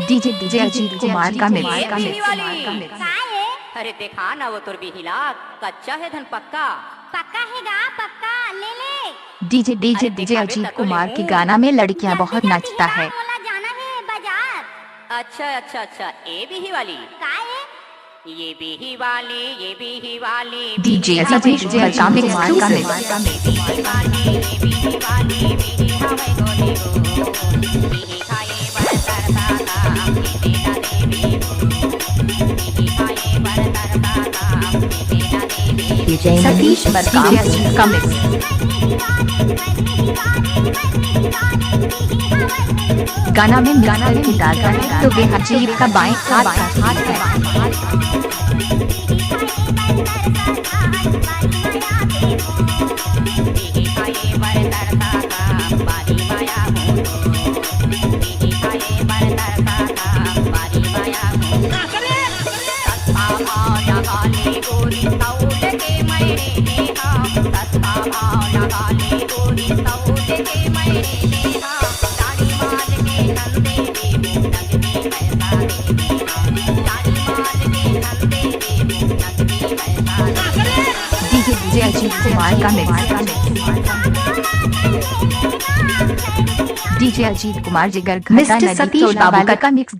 DJ DJ Ajit Kumar का mix. अरे देखा ना वो तुर भी हिला कच्चा है धन पक्का पक्का है गा पक्का ले ले। DJ DJ DJ Ajit Kumar के गाना में लड़कियां बहुत नाचता है। मोला जाना है बाजार। अच्छा अच्छा अच्छा ए भी ही वाली काहे ये भी ही वाली ये भी ही वाली डीजे अजीत कुमार का मिक्स। सतीश मरकाम का मिक्स। गाना में गाना गिटार का है तो वे अजीब का बाएं हाथ है। डीजे डीजे अजीत कुमार का मिक्स। डीजे अजीत कुमार जिगर घटा नदी सतीश बाबा का मिक्स।